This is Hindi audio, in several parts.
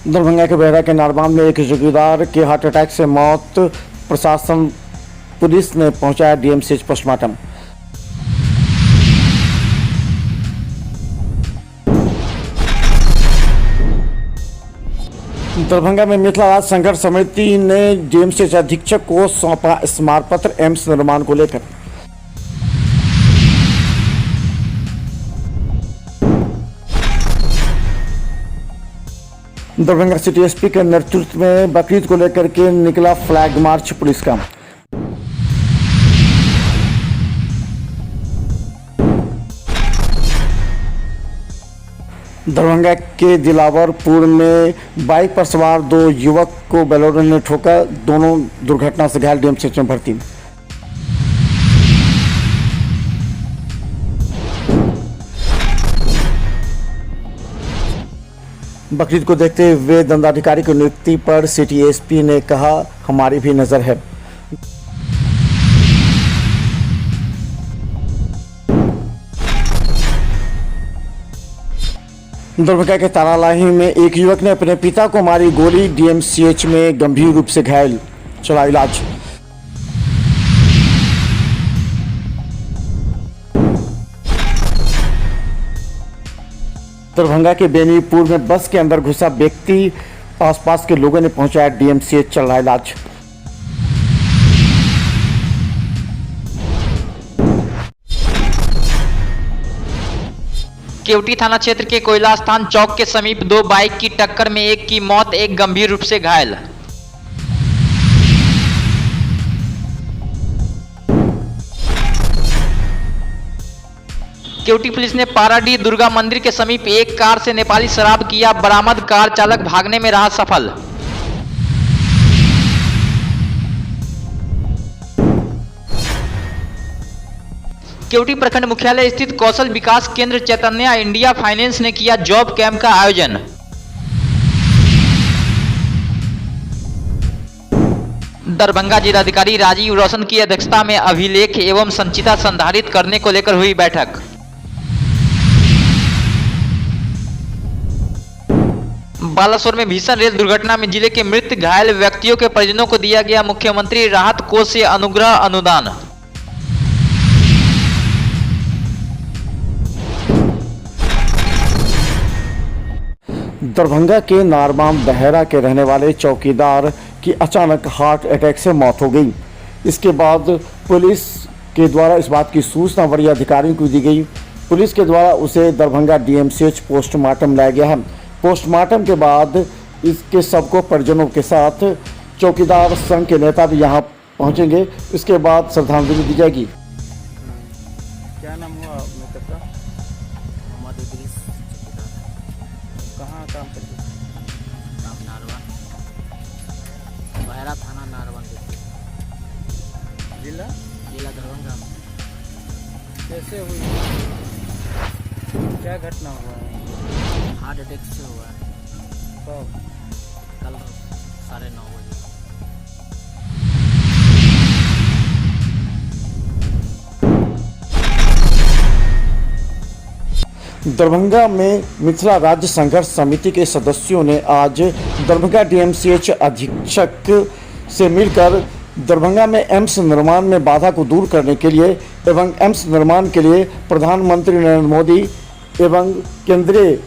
दरभंगा के बेहरा के नारबान में एक चौकीदार के हार्ट अटैक से मौत। प्रशासन पुलिस ने पहुंचाया डीएमसीएच पोस्टमार्टम। दरभंगा में मिथिला राज्य संघर्ष समिति ने डीएमसीएच अधीक्षक को सौंपा स्मारक पत्र एम्स निर्माण को लेकर। दरभंगा सिटी एसपी के नेतृत्व में बकरीद को लेकर के निकला फ्लैग मार्च पुलिस का। दरभंगा के दिलावरपुर में बाइक पर सवार 2 युवक को बोलेरो ने ठोका। दोनों दुर्घटना से घायल डीएमसीएच में भर्ती। बकरीद को देखते हुए दंडाधिकारी की नियुक्ति पर सिटी एसपी ने कहा, हमारी भी नजर है। दरभंगा के तारालाही में एक युवक ने अपने पिता को मारी गोली। डीएमसीएच में गंभीर रूप से घायल, चला इलाज। दरभंगा के बेनीपुर में बस के अंदर घुसा व्यक्ति, आसपास के लोगों ने पहुंचाया डीएमसीएच, चल रहा इलाज। केवटी थाना क्षेत्र के कोयला स्थान चौक के समीप 2 बाइक की टक्कर में एक की मौत, एक गंभीर रूप से घायल। केवटी पुलिस ने पाराडीह दुर्गा मंदिर के समीप एक कार से नेपाली शराब किया बरामद। कार चालक भागने में रहा सफल। केवटी प्रखंड मुख्यालय स्थित कौशल विकास केंद्र चैतन्य इंडिया फाइनेंस ने किया जॉब कैंप का आयोजन। दरभंगा जिलाधिकारी राजीव रोशन की अध्यक्षता में अभिलेख एवं संचिता संधारित करने को लेकर हुई बैठक। बालासोर में भीषण रेल दुर्घटना में जिले के मृत घायल व्यक्तियों के परिजनों को दिया गया मुख्यमंत्री राहत कोष से अनुग्रह अनुदान। दरभंगा के नारबाम बहेरा के रहने वाले चौकीदार की अचानक हार्ट अटैक से मौत हो गई। इसके बाद पुलिस के द्वारा इस बात की सूचना वरीय अधिकारियों को दी गई। पुलिस के द्वारा उसे दरभंगा डीएमसीएच पोस्टमार्टम लाया गया है। पोस्टमार्टम के बाद इसके सबको परिजनों के साथ चौकीदार संघ के नेता भी यहां पहुंचेंगे। इसके बाद श्रद्धांजलि दी जाएगी। क्या नाम हुआ मृतक का? मोहम्मद इदरीस कहाँ काम करते? नाम नारवन, बहरा थाना नारवन जिला जिला दरभंगा। कैसे हुई? क्या घटना हुआ है? हार्ट अटैक से हुआ है। कब? कल 9:30 बजे। दरभंगा में मिथिला राज्य संघर्ष समिति के सदस्यों ने आज दरभंगा डीएमसीएच अधीक्षक से मिलकर दरभंगा में एम्स निर्माण में बाधा को दूर करने के लिए एवं एम्स निर्माण के लिए प्रधानमंत्री नरेंद्र मोदी एवं केंद्रीय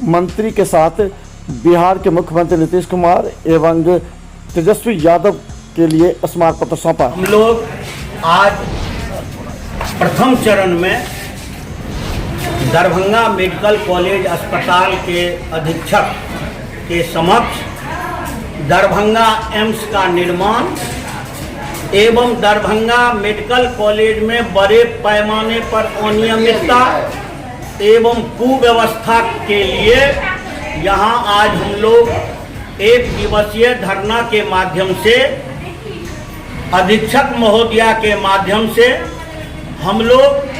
मंत्री के साथ बिहार के मुख्यमंत्री नीतीश कुमार एवं तेजस्वी यादव के लिए स्मारक पत्र सौंपा। हम लोग आज प्रथम चरण में दरभंगा मेडिकल कॉलेज अस्पताल के अधीक्षक के समक्ष दरभंगा एम्स का निर्माण एवं दरभंगा मेडिकल कॉलेज में बड़े पैमाने पर अनियमितता एवं कुव्यवस्था के लिए यहाँ आज हम लोग 1 दिवसीय धरना के माध्यम से अधीक्षक महोदया के माध्यम से हम लोग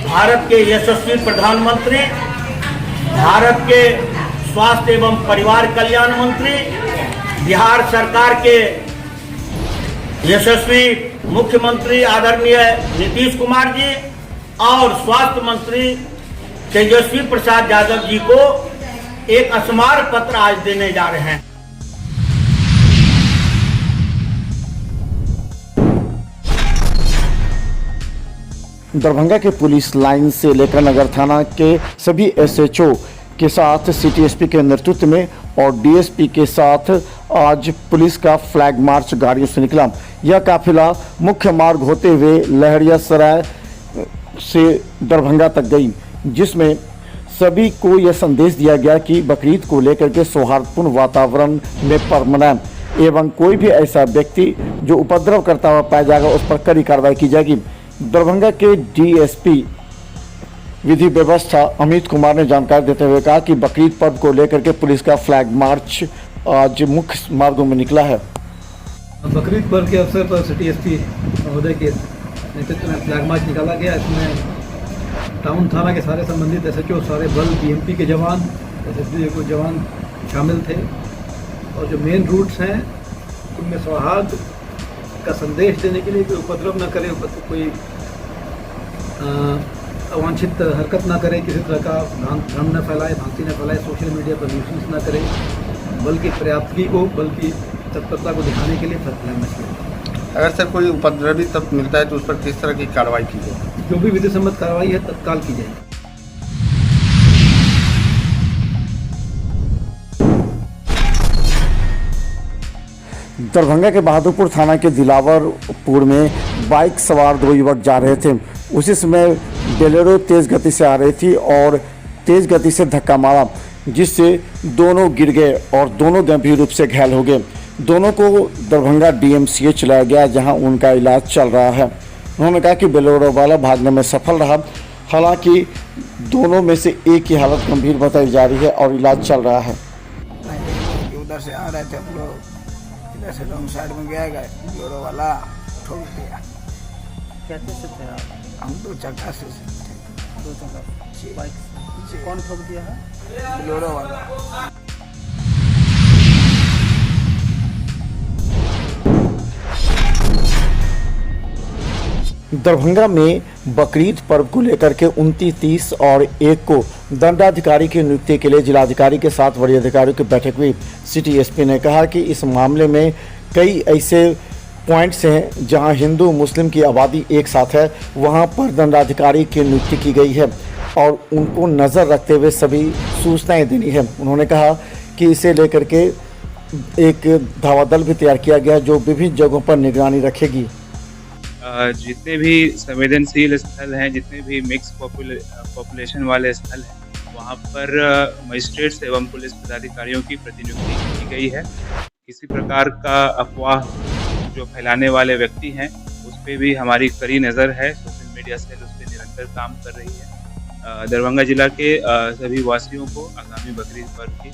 भारत के यशस्वी प्रधानमंत्री, भारत के स्वास्थ्य एवं परिवार कल्याण मंत्री, बिहार सरकार के यशस्वी मुख्यमंत्री आदरणीय नीतीश कुमार जी और स्वास्थ्य मंत्री तेजस्वी प्रसाद यादव जी को एक स्मार पत्र आज देने जा रहे हैं। दरभंगा के पुलिस लाइन से लेकर नगर थाना के सभी एसएचओ के साथ सिटी एसपी के नेतृत्व में और डीएसपी के साथ आज पुलिस का फ्लैग मार्च गाड़ियों से निकला। यह काफिला मुख्य मार्ग होते हुए लहरिया सराय से दरभंगा तक गई, जिसमें सभी को यह संदेश दिया गया कि बकरीद को लेकर के सौहार्दपूर्ण वातावरण में पर्व मनाएं एवं कोई भी ऐसा व्यक्ति जो उपद्रव करता हुआ पाया जाएगा उस पर कड़ी कार्रवाई की जाएगी। दरभंगा के डीएसपी विधि व्यवस्था अमित कुमार ने जानकारी देते हुए कहा कि बकरीद पर्व को लेकर के पुलिस का फ्लैग मार्च आज मुख्य मार्गों में निकला है। बकरीद पर्व के अवसर पर सिटी एसपी महोदय के नेतृत्व में फ्लैग मार्च निकाला गया। इसमें टाउन थाना के सारे संबंधित एसएचओ, सारे बल, बीएमपी के जवान, एसएसबी के जवान शामिल थे और जो मेन रूट्स हैं उनमें सौहार्द का संदेश देने के लिए कोई उपद्रव न करे, कोई अवांछित हरकत ना करे, किसी तरह का भ्रम न फैलाए, भ्रांति न फैलाए, सोशल मीडिया पर न्यूज़ न करे, बल्कि पर्याप्तगी को, बल्कि तत्परता को दिखाने के लिए फ्लैग मार्च किया। अगर सर कोई उपद्रवी तत्व मिलता है तो उस पर किस तरह की कार्रवाई की जाए? जो भी विधि सम्मत कार्रवाई है तत्काल की जाएगी। दरभंगा के बहादुरपुर थाना के दिलावरपुर में बाइक सवार दो युवक जा रहे थे। उसी समय बोलेरो तेज गति से आ रही थी और तेज गति से धक्का मारा, जिससे दोनों गिर गए और दोनों गंभीर रूप से घायल हो गए। दोनों को दरभंगा डीएमसीएच लाया गया, जहां उनका इलाज चल रहा है। उन्होंने कहा कि बोलेरो वाला भागने में सफल रहा, हालांकि दोनों में से एक की हालत गंभीर बताई जा रही है और इलाज चल रहा है। उधर से आ रहे थे हम लोग, इधर से रॉन्ग साइड में गया, बोलेरो वाला ठोक दिया। कैसे से थे आप? हम 2 चक्का से थे। 2 चक्का बाइक से? कौन ठोक दिया है? बोलेरो वाला। दरभंगा में बकरीद पर्व को लेकर के 29, 30 और 1 को दंडाधिकारी की नियुक्ति के लिए जिलाधिकारी के साथ वरीय अधिकारियों की बैठक हुई। सिटी एसपी ने कहा कि इस मामले में कई ऐसे पॉइंट्स हैं जहां हिंदू मुस्लिम की आबादी एक साथ है, वहां पर दंडाधिकारी की नियुक्ति की गई है और उनको नज़र रखते हुए सभी सूचनाएं देनी है। उन्होंने कहा कि इसे लेकर के एक धावा दल भी तैयार किया गया जो विभिन्न जगहों पर निगरानी रखेगी। जितने भी संवेदनशील स्थल हैं, जितने भी मिक्स पॉपुलेशन वाले स्थल हैं, वहाँ पर मजिस्ट्रेट्स एवं पुलिस पदाधिकारियों की प्रतिनियुक्ति की गई है। किसी प्रकार का अफवाह जो फैलाने वाले व्यक्ति हैं उस पर भी हमारी कड़ी नज़र है। सोशल मीडिया सेल उस पर निरंतर काम कर रही है। दरभंगा जिला के सभी वासियों को आगामी बकरीद पर्व की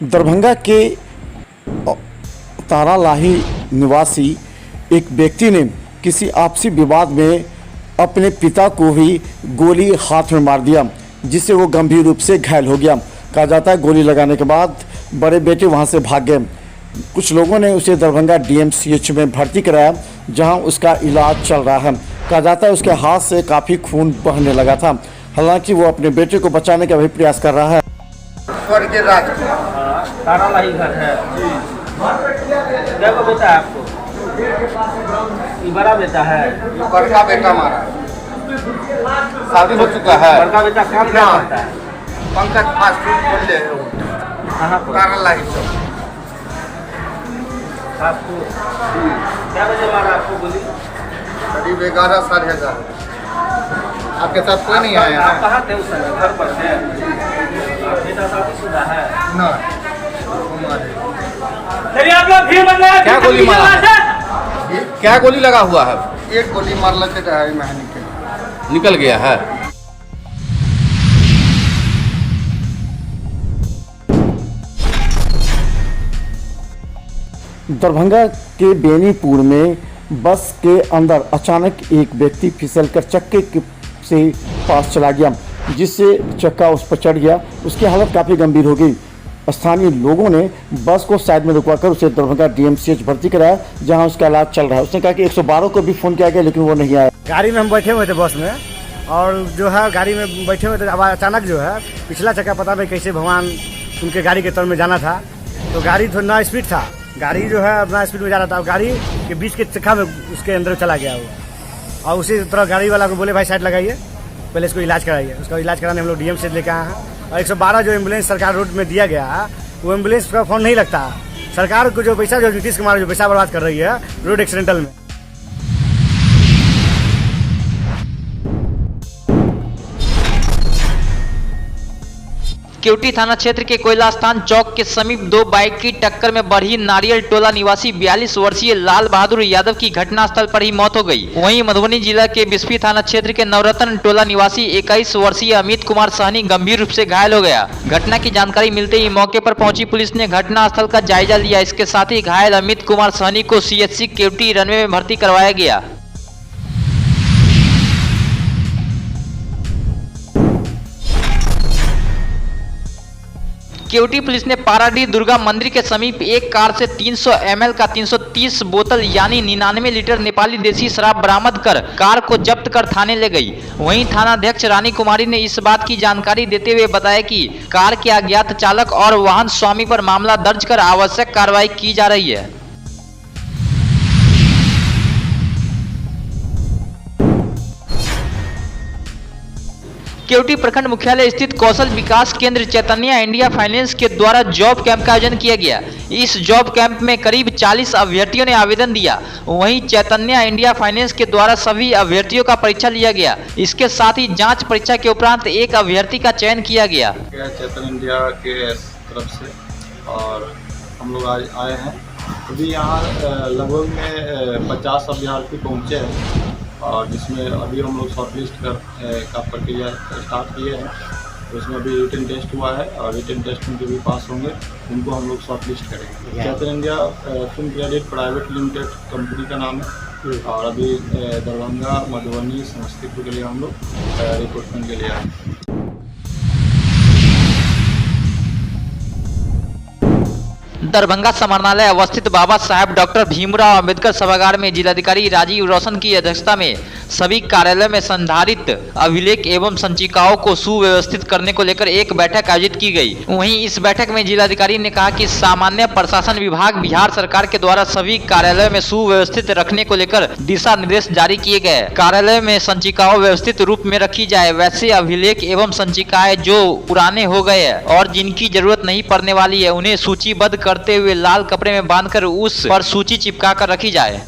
दरभंगा के तारालाही निवासी एक व्यक्ति ने किसी आपसी विवाद में अपने पिता को ही गोली हाथ में मार दिया, जिससे वो गंभीर रूप से घायल हो गया। कहा जाता है गोली लगाने के बाद बड़े बेटे वहां से भाग गए। कुछ लोगों ने उसे दरभंगा डीएमसीएच में भर्ती कराया, जहां उसका इलाज चल रहा है। कहा जाता है उसके हाथ से काफ़ी खून बहने लगा था, हालांकि वो अपने बेटे को बचाने का भी प्रयास कर रहा है। स्वर्ग के राज तारालाही घर है। क्या को बेटा है आपको? ये बड़ा बेटा है। बड़का बेटा मारा, शादी हो चुका है। बड़का बेटा काम क्या करता है? पंकज फास्ट फूड खोल ले तारालाही चौक। आपको क्या बजे मारा आपको गोली? करीब 11 साढ़े 11। आपके साथ कोई नहीं आया? आप कहाँ थे उस समय? घर पर थे? बेटा शादीशुदा है? ना। क्या गोली मारा? क्या गोली लगा हुआ है? एक गोली मारला के निकल गया है। दरभंगा के बेनीपुर में बस के अंदर अचानक एक व्यक्ति फिसलकर चक्के से पास चला गया, जिससे चक्का उस पर चढ़ गया। उसकी हालत काफ़ी गंभीर हो गई। स्थानीय लोगों ने बस को साइड में रुकवाकर उसे दरभंगा DMCH भर्ती कराया, जहां उसका इलाज चल रहा है। उसने कहा कि 112 को भी फोन किया गया लेकिन वो नहीं आया। गाड़ी में हम बैठे हुए थे बस में, और जो है गाड़ी में बैठे हुए थे, अब अचानक जो है पिछला चक्का पता नहीं कैसे भगवान उनके गाड़ी के तर में जाना था, तो गाड़ी थोड़ा ना स्पीड था, गाड़ी जो है अपना स्पीड में जा रहा था, गाड़ी के बीच के चक्का में उसके अंदर चला गया वो, और उसी तरह गाड़ी वाला को बोले भाई साइड लगाइए, पहले इसको इलाज कराइए। उसका इलाज कराने हम लोग DMCH लेके आए हैं। और 112 जो एम्बुलेंस सरकार रोड में दिया गया है, वो एम्बुलेंस का फोन नहीं लगता। सरकार को जो पैसा, जो नीतीश कुमार जो पैसा बर्बाद कर रही है रोड एक्सीडेंटल में। केवटी थाना क्षेत्र के कोयलास्थान चौक के समीप दो बाइक की टक्कर में बढ़ी नारियल टोला निवासी 42 वर्षीय लाल बहादुर यादव की घटनास्थल पर ही मौत हो गई। वहीं मधुबनी जिला के बिस्फी थाना क्षेत्र के नवरत्न टोला निवासी 21 वर्षीय अमित कुमार सहनी गंभीर रूप से घायल हो गया। घटना की जानकारी मिलते ही मौके पर पहुंची पुलिस ने घटनास्थल का जायजा लिया। इसके साथ ही घायल अमित कुमार सहनी को CHC केवटी रनवे में भर्ती करवाया गया। केवटी पुलिस ने पाराडीह दुर्गा मंदिर के समीप एक कार से 300 ml का 330 बोतल यानी 99 लीटर नेपाली देसी शराब बरामद कर कार को जब्त कर थाने ले गई। वहीं थानाध्यक्ष रानी कुमारी ने इस बात की जानकारी देते हुए बताया कि कार के अज्ञात चालक और वाहन स्वामी पर मामला दर्ज कर आवश्यक कार्रवाई की जा रही है। केवटी प्रखंड मुख्यालय स्थित कौशल विकास केंद्र चैतन्य इंडिया फाइनेंस के द्वारा जॉब कैंप का आयोजन किया गया। इस जॉब कैंप में करीब 40 अभ्यर्थियों ने आवेदन दिया। वहीं चैतन्य इंडिया फाइनेंस के द्वारा सभी अभ्यर्थियों का परीक्षा लिया गया। इसके साथ ही जांच परीक्षा के उपरांत एक अभ्यर्थी का चयन किया गया। चैतन्य इंडिया के तरफ से और हम लोग आज आए हैं। अभी यहाँ लगभग में 50 अभ्यर्थी पहुँचे हैं, और जिसमें अभी हम लोग शॉर्टलिस्ट का प्रक्रिया स्टार्ट किए हैं। तो इसमें अभी रिटन टेस्ट हुआ है, और रिटन टेस्ट में जो भी पास होंगे उनको हम लोग शॉर्टलिस्ट करेंगे। Chaitanya India film credit private limited company का नाम है, और अभी दरभंगा, मधुबनी, समस्तीपुर के लिए हम लोग रिक्रूटमेंट के लिए आए। दरभंगा समाहरणालय अवस्थित बाबा साहेब डॉक्टर भीमराव अंबेडकर सभागार में जिलाधिकारी राजीव रोशन की अध्यक्षता में सभी कार्यालय में संधारित अभिलेख एवं संचिकाओं को सुव्यवस्थित करने को लेकर एक बैठक आयोजित की गई। वहीं इस बैठक में जिलाधिकारी ने कहा कि सामान्य प्रशासन विभाग बिहार सरकार के द्वारा सभी कार्यालय में सुव्यवस्थित रखने को लेकर दिशा निर्देश जारी किए गए। कार्यालय में संचिकाओं व्यवस्थित रूप में रखी जाए। वैसे अभिलेख एवं संचिकाएं जो पुराने हो गए हैं और जिनकी जरूरत नहीं पड़ने वाली है, उन्हें सूचीबद्ध करते हुए लाल कपड़े में बांधकर उस पर सूची चिपका कर रखी जाए।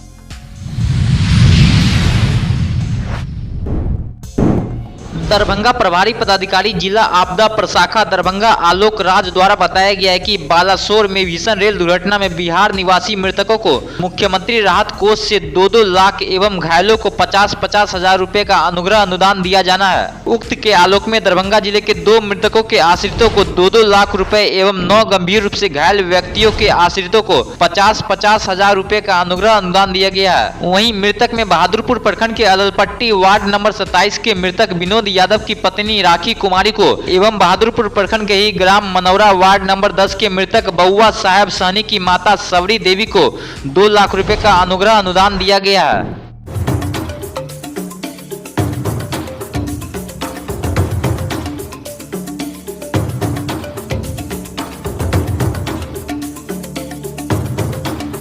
दरभंगा प्रभारी पदाधिकारी जिला आपदा प्रशाखा दरभंगा आलोक राज द्वारा बताया गया है कि बालासोर में भीषण रेल दुर्घटना में बिहार निवासी मृतकों को मुख्यमंत्री राहत कोष से 2-2 लाख एवं घायलों को 50-50 हजार रुपए का अनुग्रह अनुदान दिया जाना है। उक्त के आलोक में दरभंगा जिले के 2 मृतकों के आश्रितों को 2-2 लाख रुपए एवं 9 गंभीर रूप से घायल व्यक्तियों के आश्रितों को 50-50 हजार रुपए का अनुग्रह अनुदान दिया गया है। वहीं मृतक में बहादुरपुर प्रखंड के अललपट्टी वार्ड नंबर 27 के मृतक विनोद यादव की पत्नी राखी कुमारी को एवं बहादुरपुर प्रखंड के ही ग्राम मनौरा वार्ड नंबर 10 के मृतक बउआ साहेब सहनी की माता सबरी देवी को 2 लाख रुपए का अनुग्रह अनुदान दिया गया है।